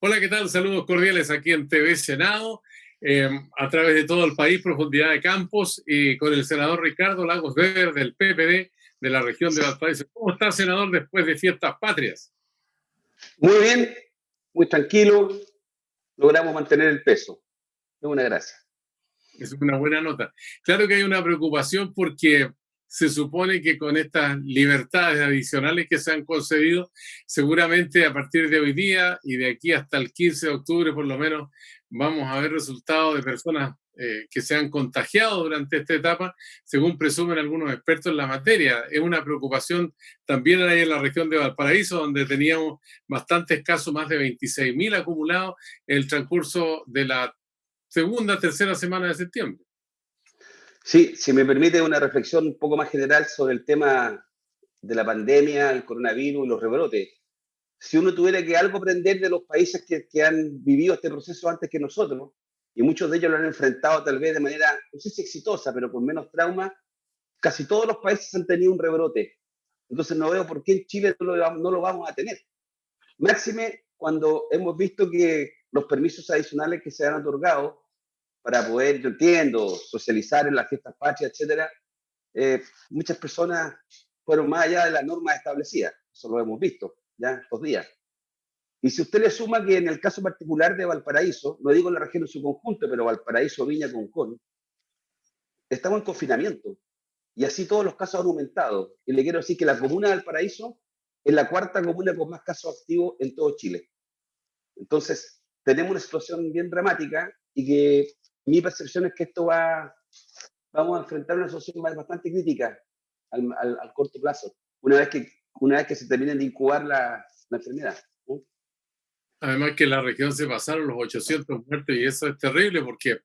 Hola, ¿qué tal? Saludos cordiales aquí en TV Senado, a través de todo el país, profundidad de campos, y con el senador Ricardo Lagos Weber del PPD de la región de Valparaíso. ¿Cómo está, senador, después de fiestas patrias? Muy bien, muy tranquilo, logramos mantener el peso. Es una gracia. Es una buena nota. Claro que hay una preocupación porque se supone que con estas libertades adicionales que se han concedido, seguramente a partir de hoy día y de aquí hasta el 15 de octubre por lo menos, vamos a ver resultados de personas que se han contagiado durante esta etapa, según presumen algunos expertos en la materia. Es una preocupación también ahí en la región de Valparaíso, donde teníamos bastantes casos, más de 26.000 acumulados en el transcurso de la segunda, tercera semana de septiembre. Sí, si me permite una reflexión un poco más general sobre el tema de la pandemia, el coronavirus y los rebrotes. Si uno tuviera que algo aprender de los países que han vivido este proceso antes que nosotros, y muchos de ellos lo han enfrentado tal vez de manera, no sé si exitosa, pero con menos trauma, casi todos los países han tenido un rebrote. Entonces no veo por qué en Chile no lo vamos a tener. Máxime cuando hemos visto que los permisos adicionales que se han otorgado para poder, yo entiendo, socializar en las fiestas patrias, etcétera, muchas personas fueron más allá de las normas establecidas. Eso lo hemos visto ya estos días. Y si usted le suma que en el caso particular de Valparaíso, no digo la región en su conjunto, pero Valparaíso, Viña, Concón, estamos en confinamiento. Y así todos los casos han aumentado. Y le quiero decir que la comuna de Valparaíso es la cuarta comuna con más casos activos en todo Chile. Entonces, tenemos una situación bien dramática y que mi percepción es que vamos a enfrentar una situación bastante crítica al corto plazo, una vez que se terminen de incubar la enfermedad, ¿no? Además que en la región se pasaron los 800 muertos y eso es terrible porque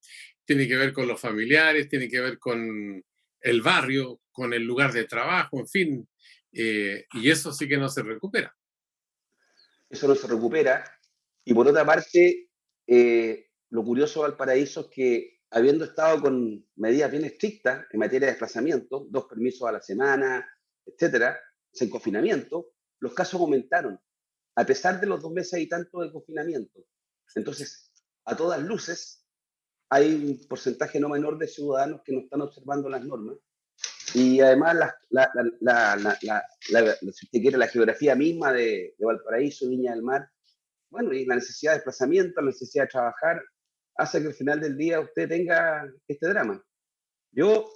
tiene que ver con los familiares, tiene que ver con el barrio, con el lugar de trabajo, en fin, y eso sí que no se recupera. Eso no se recupera. Y por otra parte, lo curioso de Valparaíso es que habiendo estado con medidas bien estrictas en materia de desplazamiento, 2 permisos a la semana, etcétera, en confinamiento, los casos aumentaron, a pesar de los 2 meses y tanto de confinamiento. Entonces, a todas luces, hay un porcentaje no menor de ciudadanos que no están observando las normas y además si usted quiere, la geografía misma de Valparaíso, Viña del Mar, bueno, y la necesidad de desplazamiento, la necesidad de trabajar, hace que al final del día usted tenga este drama. Yo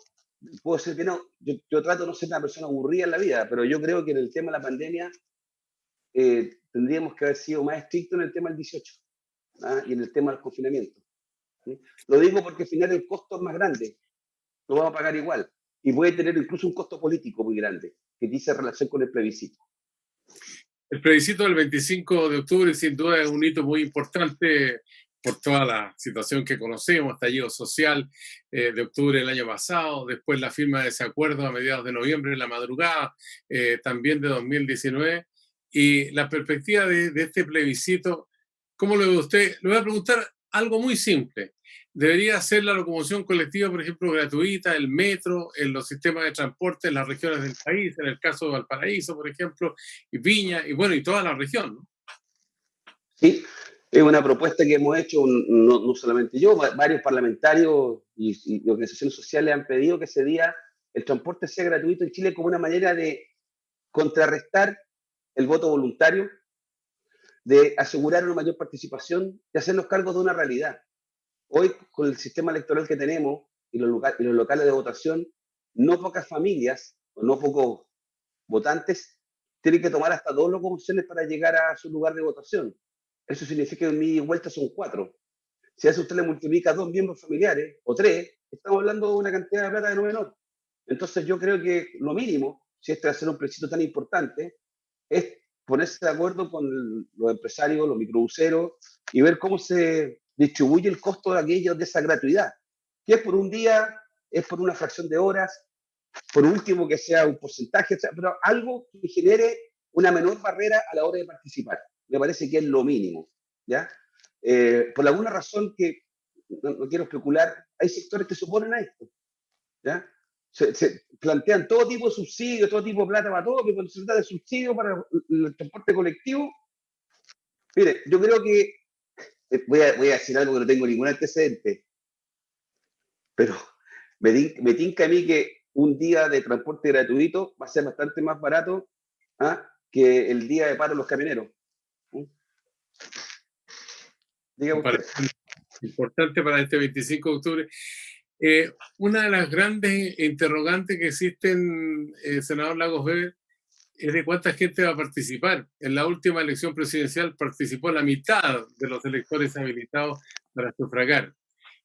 puedo ser que no, yo trato de no ser una persona aburrida en la vida, pero yo creo que en el tema de la pandemia tendríamos que haber sido más estrictos en el tema del 18, ¿ah? Y en el tema del confinamiento, ¿sí? Lo digo porque al final el costo es más grande, lo vamos a pagar igual, y puede tener incluso un costo político muy grande, que dice relación con el plebiscito. El plebiscito del 25 de octubre sin duda es un hito muy importante por toda la situación que conocemos, estallido social de octubre del año pasado, después la firma de ese acuerdo a mediados de noviembre en la madrugada, también de 2019, y la perspectiva de este plebiscito, ¿cómo lo ve usted? Le voy a preguntar algo muy simple. ¿Debería ser la locomoción colectiva, por ejemplo, gratuita, el metro, en los sistemas de transporte en las regiones del país, en el caso de Valparaíso, por ejemplo, y Viña, y bueno, y toda la región, ¿no? Sí, es una propuesta que hemos hecho, no solamente yo, varios parlamentarios y organizaciones sociales han pedido que ese día el transporte sea gratuito en Chile como una manera de contrarrestar el voto voluntario, de asegurar una mayor participación y hacernos cargo de una realidad. Hoy, con el sistema electoral que tenemos y los locales de votación, no pocas familias o no pocos votantes tienen que tomar hasta 2 locomociones para llegar a su lugar de votación. Eso significa que en mi vuelta son 4. Si a eso usted le multiplica 2 miembros familiares o 3, estamos hablando de una cantidad de plata de no menor. Entonces yo creo que lo mínimo, si este va a ser un plebiscito tan importante, es ponerse de acuerdo con los empresarios, los microbuseros y ver cómo se distribuye el costo de aquellos de esa gratuidad. Que es por un día, es por una fracción de horas, por último que sea un porcentaje, pero algo que genere una menor barrera a la hora de participar. Me parece que es lo mínimo, ¿ya? Por alguna razón que no quiero especular, hay sectores que se oponen a esto, ¿ya? Se plantean todo tipo de subsidios, todo tipo de plata para todo, que cuando se trata de subsidio para el transporte colectivo, mire, yo creo que voy a decir algo que no tengo ningún antecedente, pero me tinca a mí que un día de transporte gratuito va a ser bastante más barato, ¿ah?, que el día de paro de los camioneros. ¿Mm? Diga Me usted. parece importante para este 25 de octubre. Una de las grandes interrogantes que existen, senador Lagos Weber, es de cuánta gente va a participar. En la última elección presidencial participó la mitad de los electores habilitados para sufragar.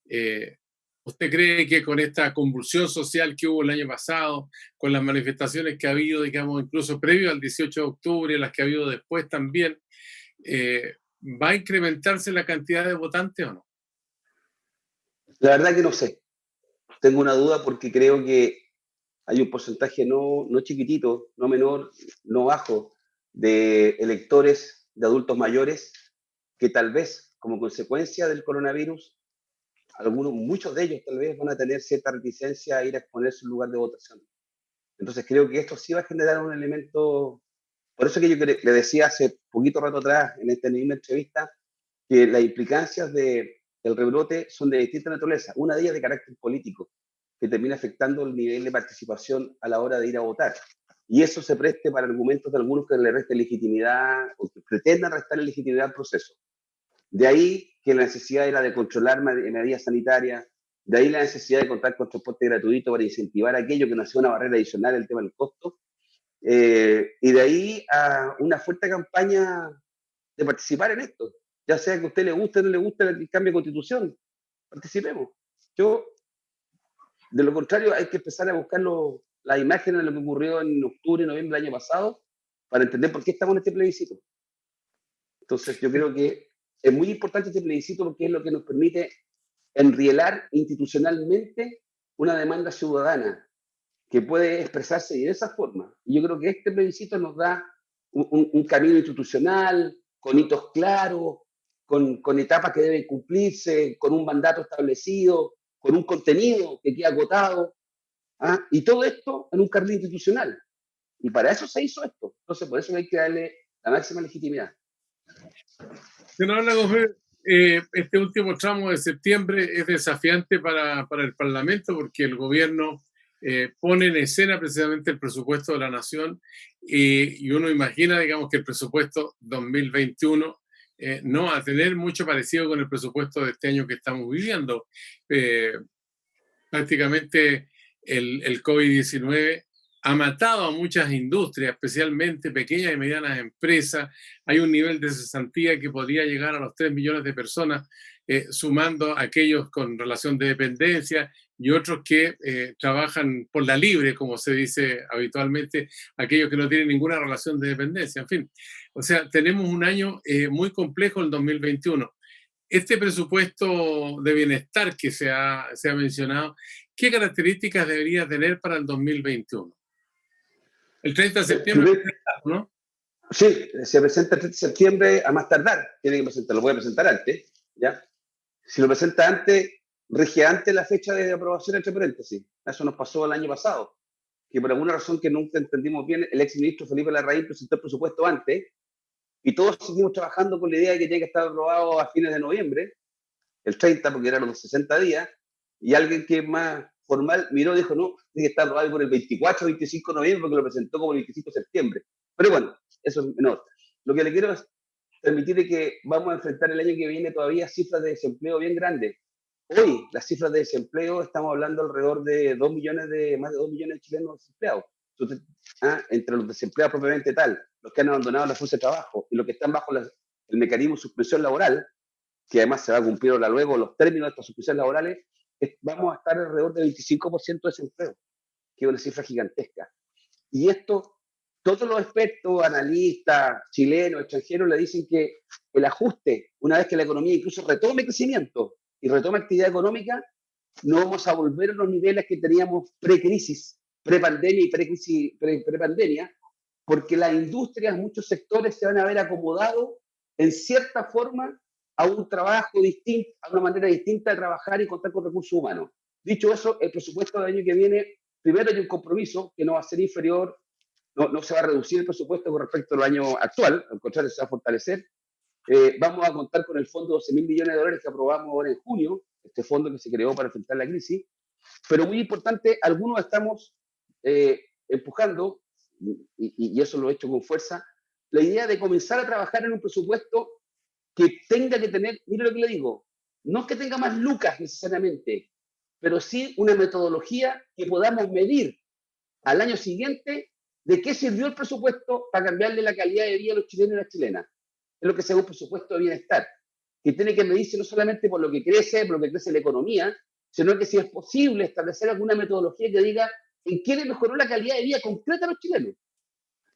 Eh, ¿Usted cree que con esta convulsión social que hubo el año pasado, con las manifestaciones que ha habido, digamos, incluso previo al 18 de octubre, las que ha habido después también, va a incrementarse la cantidad de votantes o no? La verdad que no sé. Tengo una duda porque creo que hay un porcentaje no chiquitito, no menor, no bajo, de electores, de adultos mayores, que tal vez, como consecuencia del coronavirus, muchos de ellos tal vez van a tener cierta reticencia a ir a exponer su lugar de votación. Entonces creo que esto sí va a generar un elemento, por eso que yo le decía hace poquito rato atrás, en esta misma entrevista, que las implicancias del rebrote son de distinta naturaleza. Una de ellas de carácter político, que termina afectando el nivel de participación a la hora de ir a votar. Y eso se preste para argumentos de algunos que le resten legitimidad o que pretendan restar legitimidad al proceso. De ahí que la necesidad era de controlar medidas sanitarias, de ahí la necesidad de contar con transporte gratuito para incentivar aquello que no sea una barrera adicional, el tema del costo, y de ahí a una fuerte campaña de participar en esto, ya sea que a usted le guste o no le guste el cambio de constitución, participemos. Yo, de lo contrario, hay que empezar a buscar las imágenes de lo que ocurrió en octubre y noviembre del año pasado para entender por qué estamos en este plebiscito. Entonces, yo creo que es muy importante este plebiscito porque es lo que nos permite enrielar institucionalmente una demanda ciudadana que puede expresarse de esa forma. Y yo creo que este plebiscito nos da un camino institucional, con hitos claros, con etapas que deben cumplirse, con un mandato establecido, con un contenido que queda agotado, ¿ah?, y todo esto en un carril institucional. Y para eso se hizo esto. Entonces, por eso hay que darle la máxima legitimidad. Senador Lagos, este último tramo de septiembre es desafiante para el Parlamento porque el gobierno pone en escena precisamente el presupuesto de la nación y uno imagina, digamos, que el presupuesto 2021 no va a tener mucho parecido con el presupuesto de este año que estamos viviendo. Eh, Prácticamente el COVID-19 ha matado a muchas industrias, especialmente pequeñas y medianas empresas. Hay un nivel de cesantía que podría llegar a los 3 millones de personas, sumando a aquellos con relación de dependencia y otros que trabajan por la libre, como se dice habitualmente, aquellos que no tienen ninguna relación de dependencia. En fin, o sea, tenemos un año muy complejo el 2021. Este presupuesto de bienestar que se ha mencionado, ¿qué características debería tener para el 2021? El 30 de septiembre, ¿no? Sí, se presenta el 30 de septiembre a más tardar. Tiene que presentar, lo puede presentar antes, ¿ya? Si lo presenta antes, rige antes la fecha de aprobación, entre paréntesis. Eso nos pasó el año pasado, que por alguna razón que nunca entendimos bien, el exministro Felipe Larraín presentó el presupuesto antes y todos seguimos trabajando con la idea de que tiene que estar aprobado a fines de noviembre, el 30, porque eran los 60 días, y alguien que es más formal miró y dijo, no, tiene que estar aprobado por el 24 o 25 de noviembre, porque lo presentó como el 25 de septiembre. Pero bueno, eso es menor. Lo que le quiero es permitir que vamos a enfrentar el año que viene todavía cifras de desempleo bien grandes. Hoy, las cifras de desempleo, estamos hablando alrededor de más de 2 millones de chilenos desempleados. Entonces, entre los desempleados propiamente tal, los que han abandonado la fuerza de trabajo y los que están bajo el mecanismo de suspensión laboral, que además se va a cumplir ahora luego los términos de estas suspensiones laborales, vamos a estar alrededor del 25% de desempleo, que es una cifra gigantesca. Y esto, todos los expertos, analistas, chilenos, extranjeros, le dicen que el ajuste, una vez que la economía incluso retome crecimiento y retome actividad económica, no vamos a volver a los niveles que teníamos pre-crisis, pre-pandemia y pre-pandemia, porque las industrias, muchos sectores se van a ver acomodados en cierta forma a un trabajo distinto, a una manera distinta de trabajar y contar con recursos humanos. Dicho eso, el presupuesto del año que viene, primero hay un compromiso que no va a ser inferior, no se va a reducir el presupuesto con respecto al año actual, al contrario, se va a fortalecer, Vamos a contar con el fondo de 12.000 millones de dólares que aprobamos ahora en junio, este fondo que se creó para enfrentar la crisis. Pero muy importante, algunos estamos empujando, y eso lo he hecho con fuerza, la idea de comenzar a trabajar en un presupuesto que tenga que tener, mire lo que le digo, no es que tenga más lucas necesariamente, pero sí una metodología que podamos medir al año siguiente de qué sirvió el presupuesto para cambiarle la calidad de vida a los chilenos y las chilenas. Es lo que se llama un presupuesto de bienestar, que tiene que medirse no solamente por lo que crece la economía, sino que si es posible establecer alguna metodología que diga en qué le mejoró la calidad de vida concreta a los chilenos.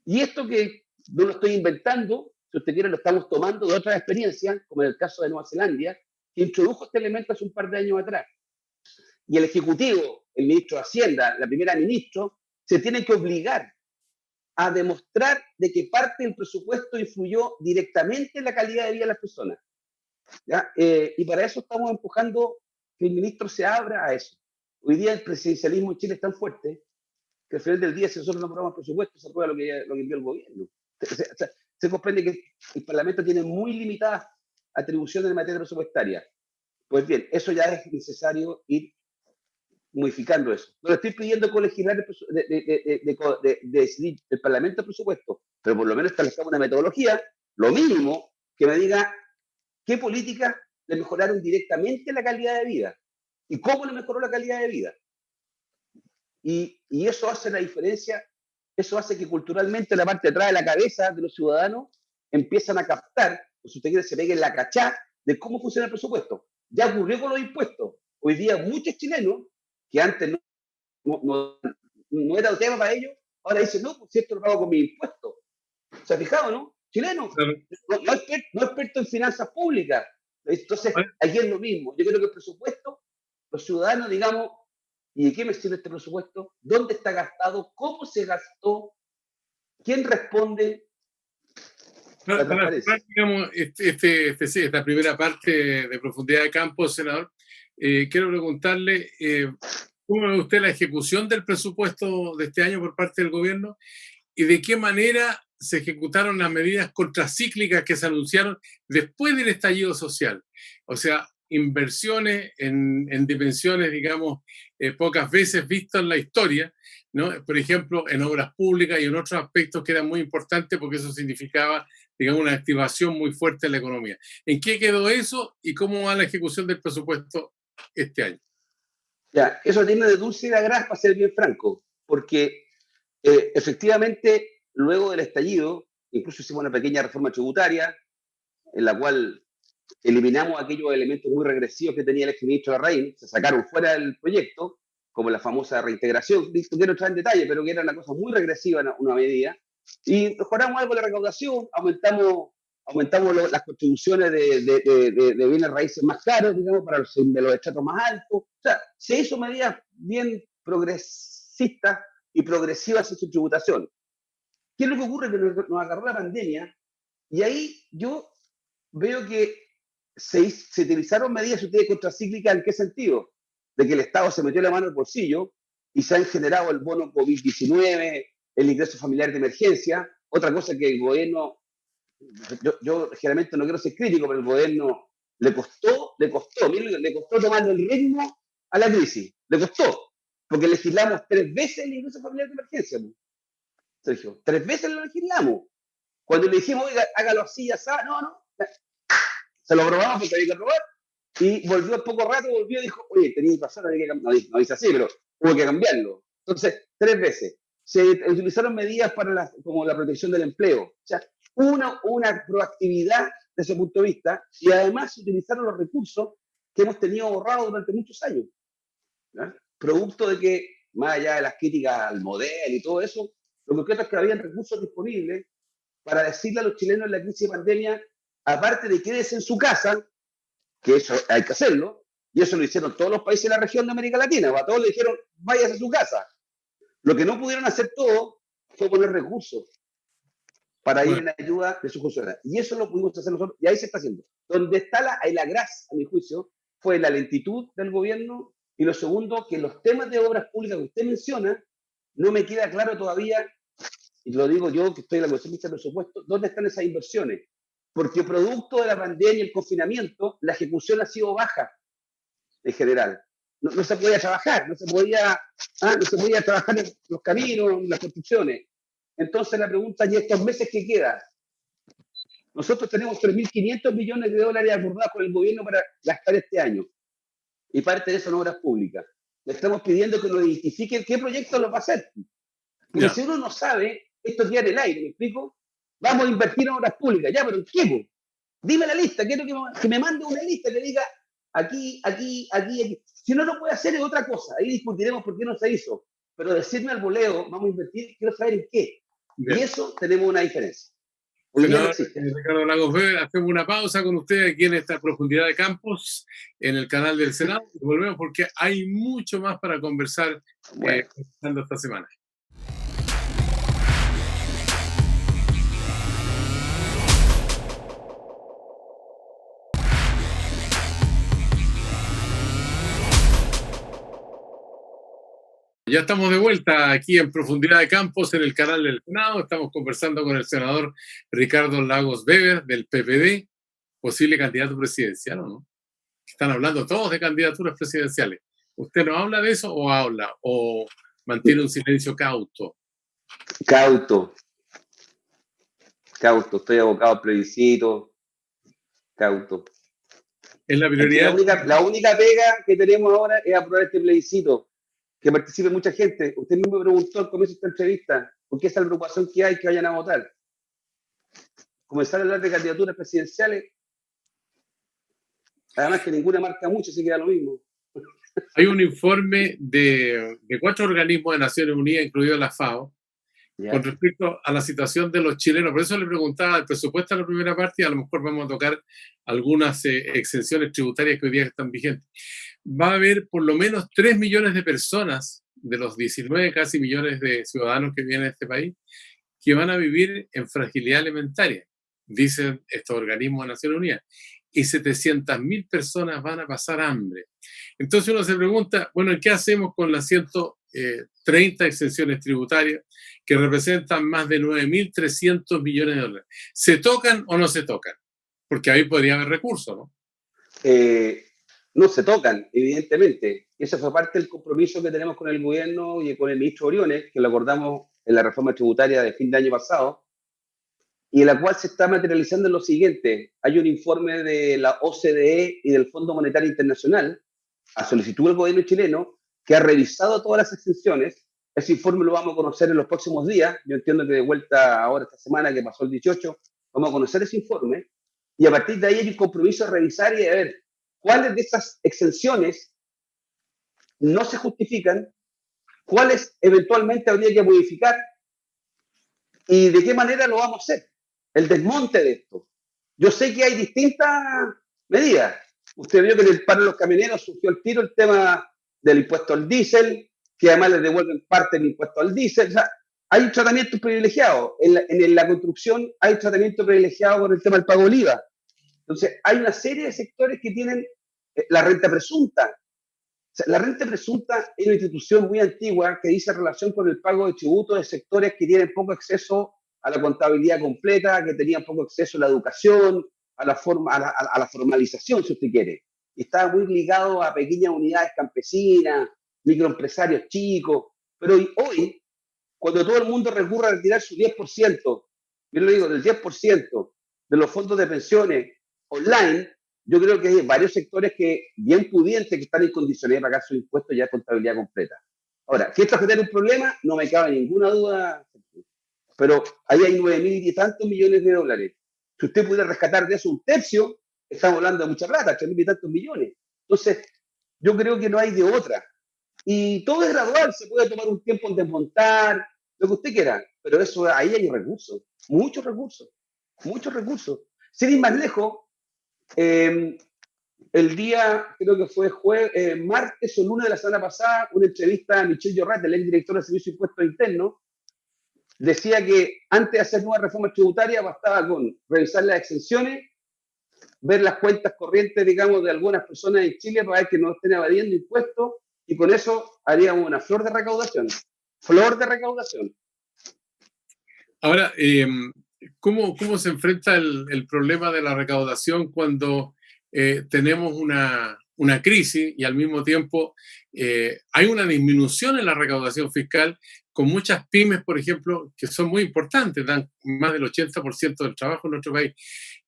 Y esto que no lo estoy inventando, si usted quiere lo estamos tomando de otras experiencias, como en el caso de Nueva Zelanda, que introdujo este elemento hace un par de años atrás. Y el Ejecutivo, el ministro de Hacienda, la primera ministra, se tiene que obligar a demostrar de que parte del presupuesto influyó directamente en la calidad de vida de las personas. Y para eso estamos empujando que el ministro se abra a eso. Hoy día el presidencialismo en Chile es tan fuerte que al final del día, si nosotros no aprobamos presupuesto, se aprueba lo que envió el gobierno. Se comprende que el Parlamento tiene muy limitadas atribuciones en materia presupuestaria. Pues bien, eso ya es necesario ir modificando eso. No le estoy pidiendo colegislar de decidir el Parlamento el presupuesto, pero por lo menos establezcamos una metodología, lo mínimo, que me diga qué políticas le mejoraron directamente la calidad de vida y cómo le mejoró la calidad de vida. Y eso hace la diferencia, eso hace que culturalmente la parte de atrás de la cabeza de los ciudadanos empiezan a captar, o si usted quiere, se peguen la cachá de cómo funciona el presupuesto. Ya ocurrió con los impuestos. Hoy día muchos chilenos, que antes no era un tema para ellos, ahora dicen, no, pues si esto lo pago con mis impuestos. ¿Se ha fijado, no? Chilenos, no experto en finanzas públicas. Entonces, aquí es lo mismo. Yo creo que el presupuesto, los ciudadanos, digamos, ¿y de qué me sirve este presupuesto? ¿Dónde está gastado? ¿Cómo se gastó? ¿Quién responde? Para cerrar, digamos, esta primera parte de profundidad de campo, senador, quiero preguntarle, ¿cómo ve usted la ejecución del presupuesto de este año por parte del gobierno? ¿Y de qué manera se ejecutaron las medidas contracíclicas que se anunciaron después del estallido social? O sea, inversiones en dimensiones, digamos, pocas veces vistas en la historia, ¿no? Por ejemplo, en obras públicas y en otros aspectos que eran muy importantes porque eso significaba, digamos, una activación muy fuerte de la economía. ¿En qué quedó eso y cómo va la ejecución del presupuesto este año? Ya, eso tiene de dulce y de agraz, para ser bien franco, porque efectivamente, luego del estallido, incluso hicimos una pequeña reforma tributaria en la cual eliminamos aquellos elementos muy regresivos que tenía el exministro Larraín, se sacaron fuera del proyecto, como la famosa reintegración, no quiero entrar en detalle, pero que era una cosa muy regresiva, una medida, y mejoramos algo la recaudación, aumentamos las contribuciones de bienes raíces más caros, digamos, para de los estratos más altos. O sea, se hizo medidas bien progresistas y progresivas en su tributación. ¿Qué es lo que ocurre? Que nos agarró la pandemia y ahí yo veo que se utilizaron medidas contracíclicas. ¿En qué sentido? De que el Estado se metió la mano en el bolsillo y se han generado el bono COVID-19, el ingreso familiar de emergencia. Otra cosa que el gobierno, yo generalmente no quiero ser crítico, pero el gobierno le costó tomando el ritmo a la crisis. Le costó, porque legislamos 3 veces el ingreso familiar de emergencia, Sergio. 3 veces lo legislamos. Cuando le dijimos, oiga, hágalo así, ya sabe, no, se lo aprobamos porque había que aprobar, y volvió al poco rato, volvió y dijo, oye, tenéis razón, había que cambiarlo. No dice así, pero hubo que cambiarlo. Entonces, 3 veces. Se utilizaron medidas como la protección del empleo. O sea, una proactividad desde ese punto de vista, y además se utilizaron los recursos que hemos tenido ahorrados durante muchos años. ¿Ya? Producto de que, más allá de las críticas al modelo y todo eso, lo concreto es que habían recursos disponibles para decirle a los chilenos en la crisis de pandemia, aparte de quédese en su casa, que eso hay que hacerlo, y eso lo hicieron todos los países de la región de América Latina, a todos le dijeron, váyase a su casa. Lo que no pudieron hacer todos fue poner recursos para ir en ayuda de sus funcionarios. Y eso lo pudimos hacer nosotros, y ahí se está haciendo. Donde está la grasa, a mi juicio, fue la lentitud del gobierno, y lo segundo, que los temas de obras públicas que usted menciona, no me queda claro todavía, y lo digo yo, que estoy en la Comisión de Presupuesto, ¿dónde están esas inversiones? porque producto de la pandemia y el confinamiento, la ejecución ha sido baja en general. No se podía trabajar, no se podía trabajar en los caminos, en las construcciones. Entonces la pregunta, ¿y estos meses qué queda? Nosotros tenemos 3.500 millones de dólares acordados con el gobierno para gastar este año. Y parte de eso en obras públicas. Le estamos pidiendo que nos identifiquen qué proyecto los va a hacer. Porque si uno no sabe, esto queda en el aire, ¿me explico? Vamos a invertir en obras públicas. Ya, pero ¿en qué? Dime la lista, quiero que me mande una lista que diga aquí, aquí, aquí, aquí. Si no lo puede hacer es otra cosa. Ahí discutiremos por qué no se hizo. Pero decirme al voleo, vamos a invertir, quiero saber en qué. Bien. Y eso tenemos una diferencia. Senador Ricardo Lagos Weber, hacemos una pausa con usted aquí en esta Profundidad de Campos, en el canal del Senado. Y volvemos porque hay mucho más para conversar esta semana. Ya estamos de vuelta aquí en Profundidad de Campos, en el canal del Senado. Estamos conversando con el senador Ricardo Lagos Weber, del PPD, posible candidato presidencial, ¿o no? Están hablando todos de candidaturas presidenciales. ¿Usted no habla de eso o habla? ¿O mantiene un silencio cauto? Cauto. Estoy abocado al plebiscito. Cauto. Es la prioridad. La única pega que tenemos ahora es aprobar este plebiscito, que participe mucha gente. Usted mismo me preguntó al comienzo de esta entrevista, ¿por qué esa preocupación que hay que vayan a votar? Comenzar a hablar de candidaturas presidenciales, además que ninguna marca mucho, así queda lo mismo. Hay un informe de 4 organismos de Naciones Unidas, incluido la FAO, con respecto a la situación de los chilenos. Por eso le preguntaba el presupuesto en la primera parte y a lo mejor vamos a tocar algunas exenciones tributarias que hoy día están vigentes. Va a haber por lo menos 3 millones de personas de los 19 casi millones de ciudadanos que vienen a este país que van a vivir en fragilidad alimentaria, dicen estos organismos de Naciones Unidas, y 700.000 personas van a pasar hambre. Entonces uno se pregunta, bueno, ¿qué hacemos con las 130 exenciones tributarias que representan más de 9.300 millones de dólares? ¿Se tocan o no se tocan? Porque ahí podría haber recursos, ¿no? No se tocan, evidentemente. Ese fue parte del compromiso que tenemos con el gobierno y con el ministro Briones, que lo acordamos en la reforma tributaria de fin de año pasado, y en la cual se está materializando en lo siguiente. Hay un informe de la OCDE y del Fondo Monetario Internacional, a solicitud del gobierno chileno, que ha revisado todas las exenciones. Ese informe lo vamos a conocer en los próximos días. Yo entiendo que de vuelta ahora esta semana, que pasó el 18, vamos a conocer ese informe, y a partir de ahí hay un compromiso de revisar y de ver cuáles de esas exenciones no se justifican, cuáles eventualmente habría que modificar y de qué manera lo vamos a hacer. El desmonte de esto. Yo sé que hay distintas medidas. Usted vio que en el paro de los camioneros surgió el tiro el tema del impuesto al diésel, que además les devuelven parte del impuesto al diésel. O sea, hay un tratamiento privilegiado. En la construcción hay un tratamiento privilegiado con el tema del pago del IVA. Entonces, hay una serie de sectores que tienen la renta presunta. O sea, la renta presunta es una institución muy antigua que dice relación con el pago de tributos de sectores que tienen poco acceso a la contabilidad completa, que tenían poco acceso a la educación, a la formalización, si usted quiere. Y estaba muy ligado a pequeñas unidades campesinas, microempresarios chicos. Pero hoy, cuando todo el mundo recurre a retirar su 10%, yo le digo, del 10% de los fondos de pensiones online, yo creo que hay varios sectores que, bien pudientes, que están en condiciones de pagar sus impuestos ya de contabilidad completa. Ahora, que esto genera un problema, no me cabe ninguna duda, pero ahí hay 9.000 y tantos millones de dólares. Si usted pudiera rescatar de eso un tercio, estamos hablando de mucha plata, 3.000 y tantos millones. Entonces, yo creo que no hay de otra. Y todo es gradual, se puede tomar un tiempo en desmontar, lo que usted quiera, pero eso ahí hay recursos, muchos recursos, muchos recursos. Sin ir más lejos, el día, creo que fue martes o lunes de la semana pasada, una entrevista a Michelle Llorrat, el exdirector del Servicio de Impuestos Internos, decía que antes de hacer nuevas reformas tributarias bastaba con revisar las exenciones, ver las cuentas corrientes, digamos, de algunas personas en Chile para ver que no estén evadiendo impuestos, y con eso haríamos una flor de recaudación. Flor de recaudación. Ahora, ¿Cómo se enfrenta el problema de la recaudación cuando tenemos una crisis y al mismo tiempo hay una disminución en la recaudación fiscal con muchas pymes, por ejemplo, que son muy importantes, dan más del 80% del trabajo en nuestro país?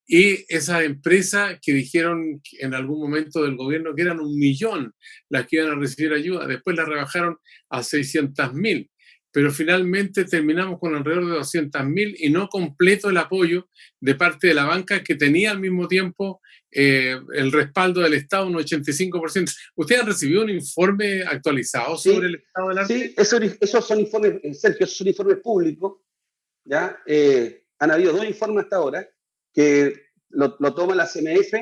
Y esas empresas que dijeron en algún momento del gobierno que eran 1 millón las que iban a recibir ayuda, después las rebajaron a 600.000, pero finalmente terminamos con alrededor de 200.000 y no completo el apoyo de parte de la banca que tenía al mismo tiempo el respaldo del Estado, un 85%. ¿Ustedes han recibido un informe actualizado sobre el estado del arte? Sí, esos son informes, Sergio, esos son informes públicos, ¿ya? Han habido 2 informes hasta ahora que lo toma la CMF,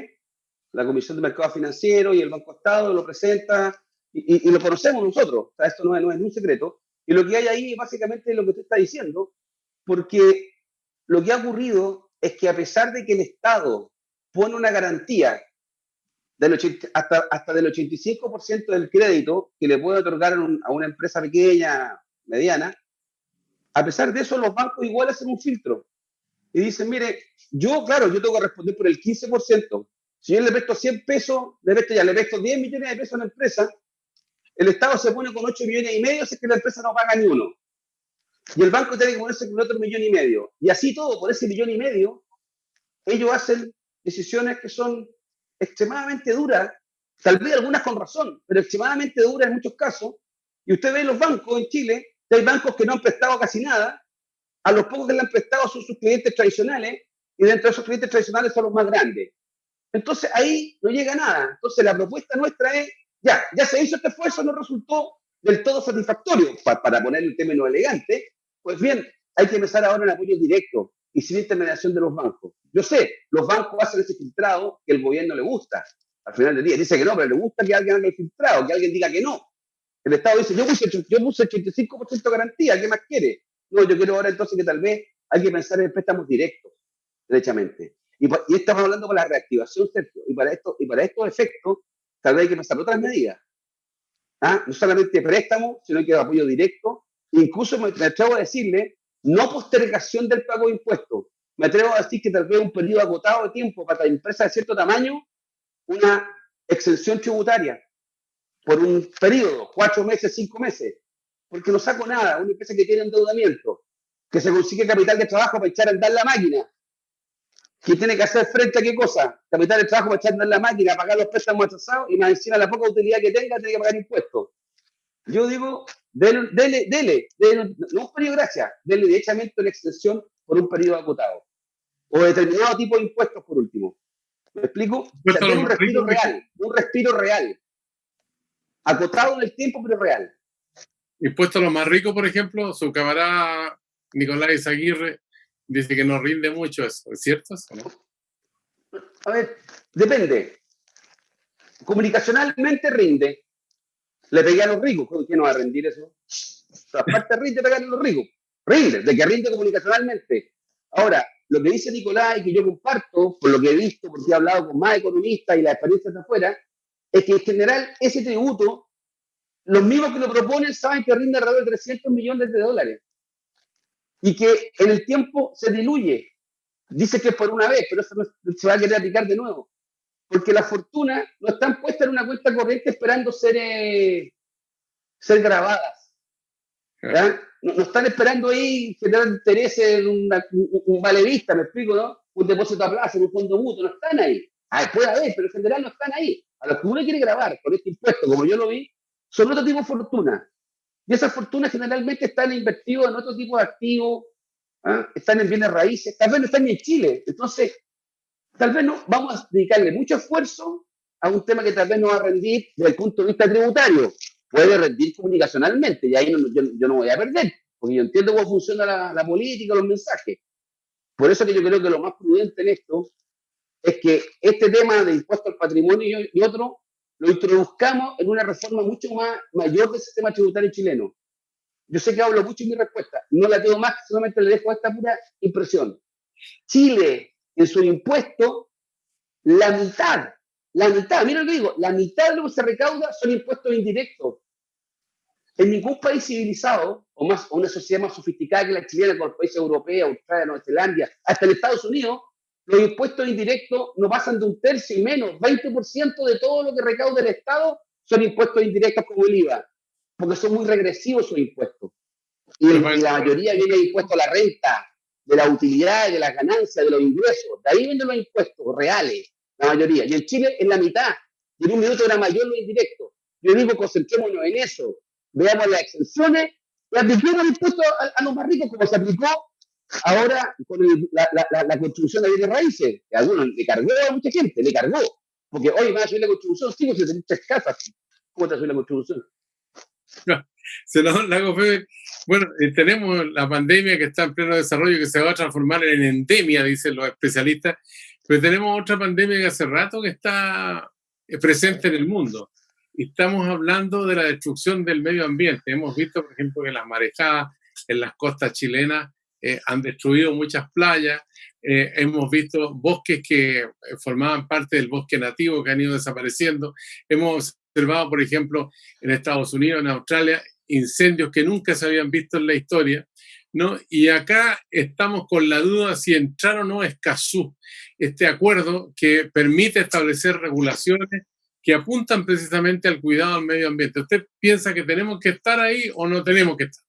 la Comisión de Mercado Financiero, y el Banco Estado lo presenta, y lo conocemos nosotros. O sea, esto no es un secreto. Y lo que hay ahí básicamente es lo que usted está diciendo, porque lo que ha ocurrido es que a pesar de que el Estado pone una garantía hasta del 85% del crédito que le puede otorgar a una empresa pequeña, mediana, a pesar de eso los bancos igual hacen un filtro y dicen, mire, claro, yo tengo que responder por el 15%. Si yo le presto 100 pesos, le presto 10 millones de pesos a la empresa, el Estado se pone con 8 millones y medio si es que la empresa no paga ni uno. Y el banco tiene que ponerse con otro 1,5 millones. Y así todo, por ese 1,5 millones, ellos hacen decisiones que son extremadamente duras, tal vez algunas con razón, pero extremadamente duras en muchos casos. Y usted ve los bancos en Chile, que hay bancos que no han prestado casi nada, a los pocos que le han prestado son sus clientes tradicionales, y dentro de esos clientes tradicionales son los más grandes. Entonces ahí no llega nada. Entonces la propuesta nuestra es, ya se hizo este esfuerzo, no resultó del todo satisfactorio, para poner el término elegante, pues bien, hay que empezar ahora en apoyo directo y sin intermediación de los bancos. Yo sé, los bancos hacen ese filtrado que el gobierno le gusta. Al final del día dice que no, pero le gusta que alguien haga el filtrado, que alguien diga que no. El Estado dice, yo puse 85% de garantía, ¿qué más quiere? No, yo quiero ahora entonces que tal vez hay que pensar en préstamos directos, derechamente. Y estamos hablando de la reactivación, Sergio, y para estos efectos, tal vez hay que pensar otras medidas. No solamente préstamos, sino que apoyo directo. Incluso me atrevo a decirle, no postergación del pago de impuestos. Me atrevo a decir que tal vez un periodo agotado de tiempo para empresas de cierto tamaño, una exención tributaria por un periodo, 4 meses, 5 meses, porque no saco nada. Una empresa que tiene endeudamiento, que se consigue capital de trabajo para echar a andar la máquina, que tiene que hacer frente a qué cosa, capital de trabajo para echar a andar la máquina, pagar los préstamos atrasados y más encima la poca utilidad que tenga, tiene que pagar impuestos. Yo digo, dele, no un periodo de gracia, dele derechamente una extensión por un periodo acotado. O determinado tipo de impuestos, por último. ¿Me explico? O sea, tiene un respiro real. Acotado en el tiempo, pero real. Impuesto a los más ricos, por ejemplo, su camarada Nicolás Aguirre dice que no rinde mucho eso. ¿Es cierto eso, no? A ver, depende. Comunicacionalmente rinde. Le pegué a los ricos. ¿Por qué no va a rendir eso? Aparte rinde pegarle a los ricos. Rinde, de que rinde comunicacionalmente. Ahora, lo que dice Nicolás y que yo comparto, por lo que he visto, porque he hablado con más economistas y las experiencias de afuera, es que en general ese tributo, los mismos que lo proponen saben que rinde alrededor de 300 millones de dólares y que en el tiempo se diluye. Dice que es por una vez, pero eso no se va a querer aplicar de nuevo. Porque las fortunas no están puestas en una cuenta corriente esperando ser grabadas. No están esperando ahí generar intereses en un vale vista, me explico, ¿no? Un depósito a plazo, un fondo mutuo, no están ahí. Puede haber, pero en general no están ahí. A los que uno quiere grabar con este impuesto, como yo lo vi, son otro tipo de fortuna. Y esas fortunas generalmente están invertidas en otro tipo de activos, están en bienes raíces, tal vez no están ni en Chile. Entonces, tal vez no vamos a dedicarle mucho esfuerzo a un tema que tal vez no va a rendir desde el punto de vista tributario. Puede rendir comunicacionalmente y ahí yo no voy a perder, porque yo entiendo cómo funciona la política, los mensajes. Por eso que yo creo que lo más prudente en esto es que este tema de impuesto al patrimonio y otro lo introduzcamos en una reforma mucho mayor del sistema tributario chileno. Yo sé que hablo mucho en mi respuesta, no la tengo más, solamente le dejo esta pura impresión. Chile, en su impuesto, la mitad, mira lo que digo, la mitad de lo que se recauda son impuestos indirectos. En ningún país civilizado, o una sociedad más sofisticada que la chilena, como los países europeos, Australia, Nueva Zelanda, hasta en Estados Unidos, los impuestos indirectos no pasan de un tercio y menos. 20% de todo lo que recauda el Estado son impuestos indirectos como el IVA, porque son muy regresivos esos impuestos. Y la mayoría viene de impuestos a la renta, de la utilidad, de las ganancias, de los ingresos. De ahí vienen los impuestos reales, la mayoría. Y en Chile es la mitad. Y en un minuto era mayor los indirectos. Yo digo, concentrémonos en eso. Veamos las exenciones y apliquemos el impuesto a los más ricos, como se aplicó ahora con la contribución de bienes raíces. Que a algunos le cargó a mucha gente, le cargó. Porque hoy van a subir la contribución, sí, porque tenés muchas casas. ¿Cómo te sube la contribución? Senador Lagos-Weber, bueno, tenemos la pandemia que está en pleno desarrollo, que se va a transformar en endemia, dicen los especialistas, pero tenemos otra pandemia que hace rato que está presente en el mundo. Y estamos hablando de la destrucción del medio ambiente. Hemos visto, por ejemplo, que las marejadas en las costas chilenas han destruido muchas playas. Hemos visto bosques que formaban parte del bosque nativo que han ido desapareciendo. Hemos observado, por ejemplo, en Estados Unidos, en Australia, incendios que nunca se habían visto en la historia, ¿no? Y acá estamos con la duda si entrar o no a Escazú, este acuerdo que permite establecer regulaciones que apuntan precisamente al cuidado del medio ambiente. ¿Usted piensa que tenemos que estar ahí o no tenemos que estar?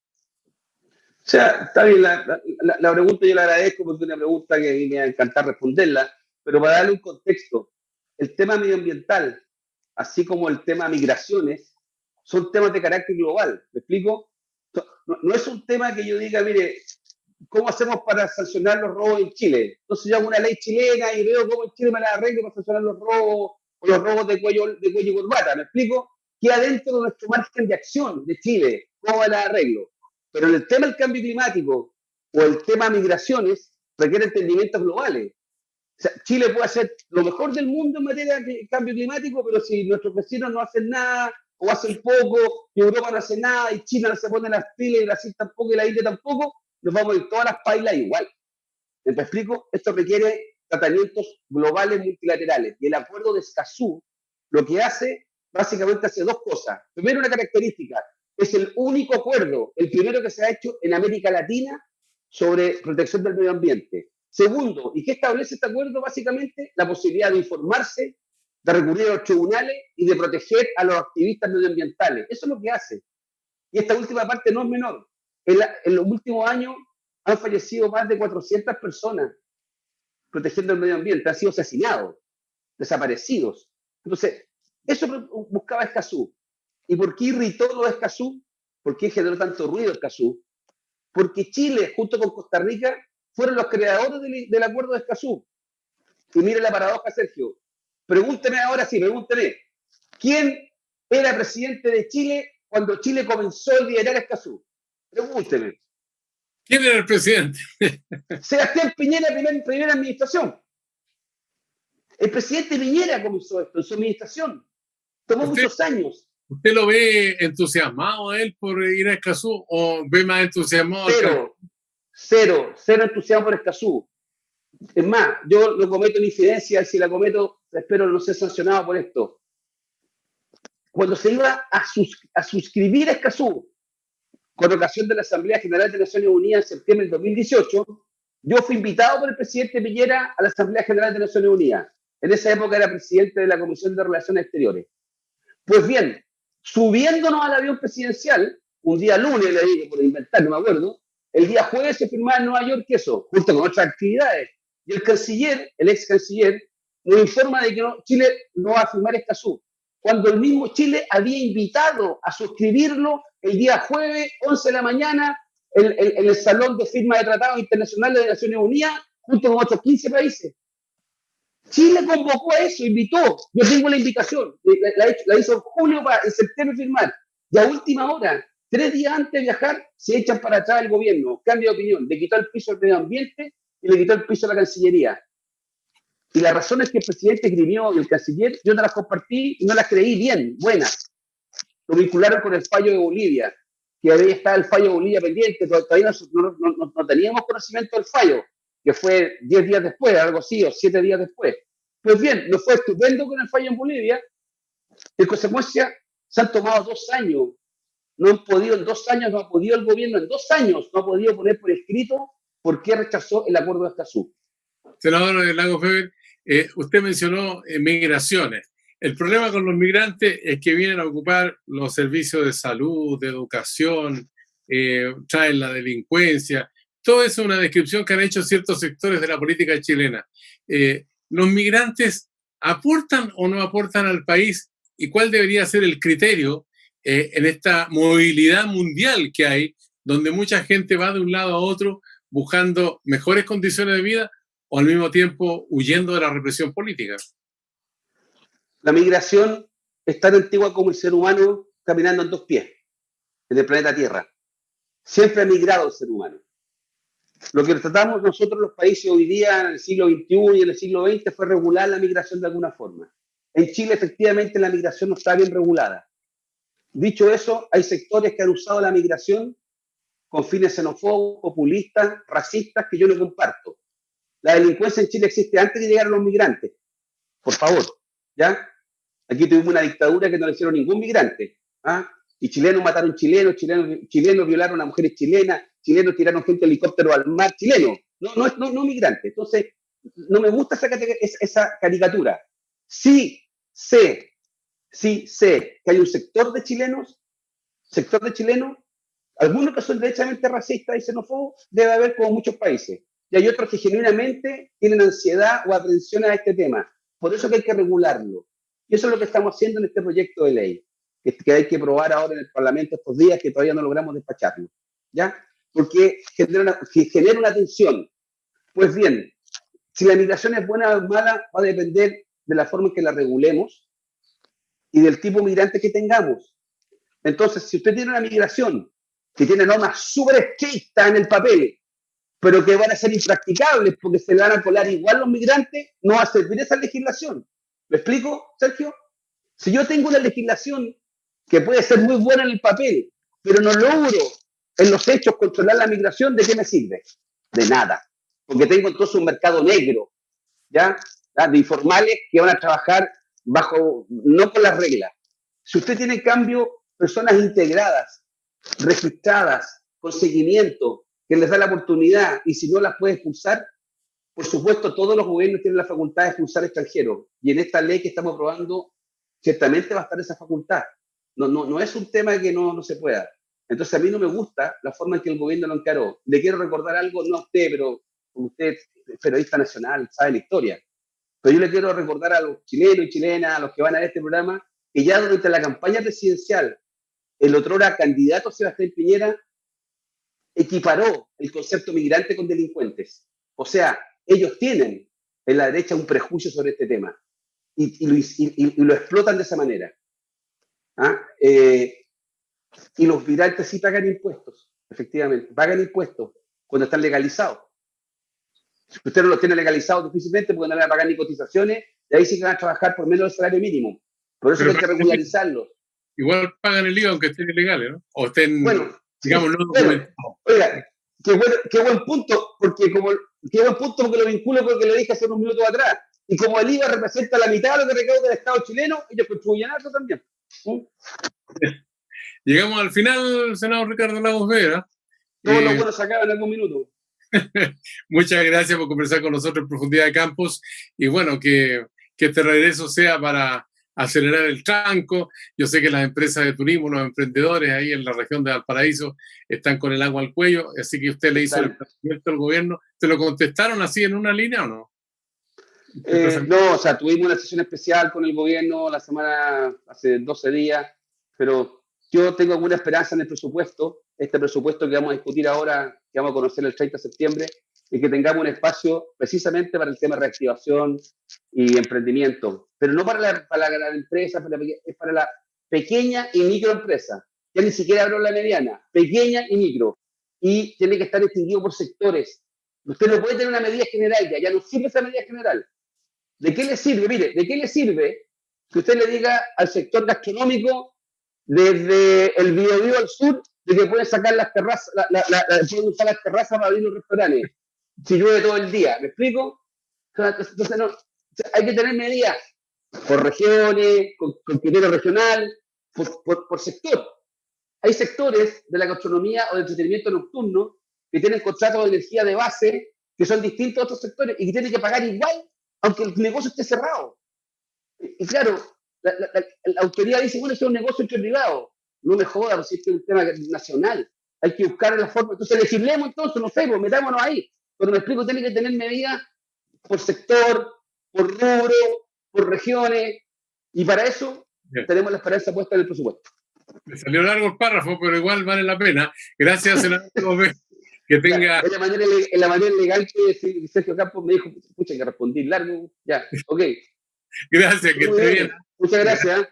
O sea, está bien, la pregunta yo la agradezco porque es una pregunta que a mí me va a encantar responderla, pero para darle un contexto, el tema medioambiental, así como el tema migraciones, son temas de carácter global. ¿Me explico? No es un tema que yo diga, mire, ¿cómo hacemos para sancionar los robos en Chile? Entonces yo hago una ley chilena y veo cómo en Chile me la arreglo para sancionar los robos o los robos de cuello y corbata. ¿Me explico? Queda dentro de nuestro margen de acción de Chile. ¿Cómo me la arreglo? Pero en el tema del cambio climático o el tema migraciones requiere entendimientos globales. O sea, Chile puede hacer lo mejor del mundo en materia de cambio climático, pero si nuestros vecinos no hacen nada o hacen poco, y Europa no hace nada, y China no se pone las pilas, y Brasil tampoco, y la India tampoco, nos vamos a ir todas las pailas igual. ¿Me explico? Esto requiere tratamientos globales multilaterales. Y el acuerdo de Escazú lo que hace, básicamente hace dos cosas. Primero, una característica. Es el único acuerdo, el primero que se ha hecho en América Latina sobre protección del medio ambiente. Segundo, ¿y qué establece este acuerdo? Básicamente, la posibilidad de informarse, de recurrir a los tribunales y de proteger a los activistas medioambientales. Eso es lo que hace. Y esta última parte no es menor. En los últimos años han fallecido más de 400 personas protegiendo el medio ambiente, han sido asesinados, desaparecidos. Entonces, eso buscaba Escazú. ¿Y por qué irritó lo de Escazú? ¿Por qué generó tanto ruido Escazú? Porque Chile, junto con Costa Rica, fueron los creadores del acuerdo de Escazú. Y mire la paradoja, Sergio. Pregúnteme ahora sí, pregúnteme. ¿Quién era presidente de Chile cuando Chile comenzó a liderar Escazú? Pregúnteme. ¿Quién era el presidente? Sebastián Piñera, primera administración. El presidente Piñera comenzó esto en su administración. Tomó muchos años. ¿Usted lo ve entusiasmado él por ir a Escazú o ve más entusiasmado? Cero entusiasmo por Escazú. Es más, yo no cometo una infidencia, si la cometo, espero no ser sancionado por esto. Cuando se iba a suscribir a Escazú, con ocasión de la Asamblea General de Naciones Unidas en septiembre del 2018, yo fui invitado por el presidente Piñera a la Asamblea General de Naciones Unidas. En esa época era presidente de la Comisión de Relaciones Exteriores. Pues bien, subiéndonos al avión presidencial, un día lunes, le digo, por inventar, no me acuerdo, el día jueves se firmaba en Nueva York eso, junto con otras actividades. Y el canciller, el ex canciller, nos informa de que Chile no va a firmar Escazú, cuando el mismo Chile había invitado a suscribirlo el día jueves, 11 de la mañana, en el Salón de Firma de Tratados Internacionales de Naciones Unidas, junto con otros 15 países. Chile convocó a eso, invitó. Yo tengo la invitación, la hizo en julio para en septiembre firmar. Y a última hora, 3 días antes de viajar, se echan para atrás el gobierno, cambia de opinión, le quitó el piso al medio ambiente y le quitó el piso a la Cancillería. Y las razones que el presidente esgrimió y el canciller, yo no las compartí y no las creí bien, buenas. Lo vincularon con el fallo de Bolivia, que había estado el fallo de Bolivia pendiente, todavía no teníamos conocimiento del fallo, que fue 10 días después, algo así, o 7 días después. Pues bien, nos fue estupendo con el fallo en Bolivia. En consecuencia, se han tomado 2 años no han podido en 2 años, no ha podido el gobierno en 2 años, no ha podido poner por escrito por qué rechazó el acuerdo de Escazú. Senador Lagos Weber, usted mencionó migraciones. El problema con los migrantes es que vienen a ocupar los servicios de salud, de educación, traen la delincuencia. Todo eso es una descripción que han hecho ciertos sectores de la política chilena. ¿Los migrantes aportan o no aportan al país? ¿Y cuál debería ser el criterio en esta movilidad mundial que hay, donde mucha gente va de un lado a otro buscando mejores condiciones de vida o al mismo tiempo huyendo de la represión política? La migración es tan antigua como el ser humano caminando en 2 pies en el planeta Tierra. Siempre ha migrado el ser humano. Lo que tratamos nosotros los países hoy día, en el siglo XXI y en el siglo XX, fue regular la migración de alguna forma. En Chile, efectivamente, la migración no está bien regulada. Dicho eso, hay sectores que han usado la migración con fines xenofóbicos, populistas, racistas, que yo no comparto. La delincuencia en Chile existe antes de llegar a los migrantes. Por favor, ¿ya? Aquí tuvimos una dictadura que no le hicieron ningún migrante. ¿Ah? Y chilenos mataron chilenos violaron a mujeres chilenas, chilenos tiraron gente de helicóptero al mar, chilenos, no migrantes. Entonces, no me gusta esa caricatura. Sí sé que hay un sector de chilenos, algunos que son derechamente racistas y xenófobos, debe haber como muchos países. Y hay otros que genuinamente tienen ansiedad o aprensión a este tema. Por eso que hay que regularlo. Y eso es lo que estamos haciendo en este proyecto de ley, que hay que aprobar ahora en el Parlamento estos días, que todavía no logramos despacharlo. ¿Ya? Porque genera una tensión. Pues bien, si la migración es buena o mala, va a depender de la forma en que la regulemos y del tipo de migrante que tengamos. Entonces, si usted tiene una migración que tiene normas súper estrictas en el papel, pero que van a ser impracticables porque se le van a colar igual los migrantes, no va a servir esa legislación. ¿Me explico, Sergio? Si yo tengo una legislación que puede ser muy buena en el papel, pero no logro en los hechos controlar la migración, ¿de qué me sirve? De nada. Porque tengo entonces un mercado negro, ¿ya? De informales que van a trabajar no con las reglas. Si usted tiene en cambio personas integradas, registradas, con seguimiento, que les da la oportunidad y si no las puede expulsar, por supuesto todos los gobiernos tienen la facultad de expulsar extranjeros y en esta ley que estamos aprobando ciertamente va a estar esa facultad. No es un tema que no se pueda. Entonces a mí no me gusta la forma en que el gobierno lo encaró. Le quiero recordar algo, no a usted, pero usted es periodista nacional, sabe la historia. Pero yo le quiero recordar a los chilenos y chilenas, a los que van a ver este programa, que ya durante la campaña presidencial, el otrora candidato Sebastián Piñera equiparó el concepto migrante con delincuentes. O sea, ellos tienen en la derecha un prejuicio sobre este tema y lo explotan de esa manera. ¿Ah? Y los migrantes sí pagan impuestos, efectivamente, pagan impuestos cuando están legalizados. Si usted no los tiene legalizados difícilmente porque no le van a pagar ni cotizaciones, y ahí sí que van a trabajar por menos del salario mínimo. Por eso hay que regularizarlos. Igual pagan el IVA aunque estén ilegales, ¿no? O estén, bueno, digamos, no documentados. Oiga, qué buen punto, porque lo vinculo con lo que le dije hace unos minutos atrás. Y como el IVA representa la mitad de lo que recauda el Estado chileno, ellos contribuyen a eso también. Llegamos al final, senador Ricardo Lagos Vera. Todos los buenos se acaban en algún minuto. Muchas gracias por conversar con nosotros en Profundidad de Campos y bueno, que este regreso sea para acelerar el tranco. Yo sé que las empresas de turismo, los emprendedores ahí en la región de Valparaíso están con el agua al cuello, así que usted le hizo el planteamiento al gobierno. ¿Se lo contestaron así en una línea o no? No, o sea, tuvimos una sesión especial con el gobierno hace 12 días, pero yo tengo alguna esperanza en el presupuesto, este presupuesto que vamos a discutir ahora, que vamos a conocer el 30 de septiembre, y que tengamos un espacio precisamente para el tema de reactivación y emprendimiento, pero no para la gran empresa, es para la pequeña y microempresa. Ya ni siquiera hablo de la mediana, pequeña y micro. Y tiene que estar distinguido por sectores. Usted no puede tener una medida general, ya no sirve esa medida general. ¿De qué le sirve? Mire, ¿de qué le sirve que usted le diga al sector gastronómico desde el Biobío al sur de que pueden sacar las terrazas, pueden usar las terrazas para abrir los restaurantes si llueve todo el día? ¿Me explico? Entonces hay que tener medidas por regiones, con criterio regional, por sector. hay sectores de la gastronomía o del entretenimiento nocturno que tienen contratos de energía de base que son distintos a otros sectores y que tienen que pagar igual, aunque el negocio esté cerrado. Y claro, la autoridad dice, bueno, esto es un negocio entre privados. No me jodas, si esto es un tema nacional. Hay que buscar la forma. Entonces, legislemos entonces, no sé, pues metámonos ahí. Cuando me explico, tiene que tener medidas por sector, por rubro, por regiones, y para eso tenemos la esperanza puesta en el presupuesto. Me salió largo el párrafo, pero igual vale la pena. Gracias, senador Gómez. Que tenga... En la manera legal que Sergio Campos me dijo, pucha, que respondí largo. Ya, ok. Gracias, que esté bien. Muchas gracias.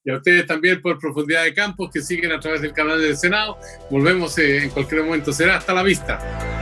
Y a ustedes también por Profundidad de Campos, que siguen a través del canal del Senado. Volvemos en cualquier momento. Será hasta la vista.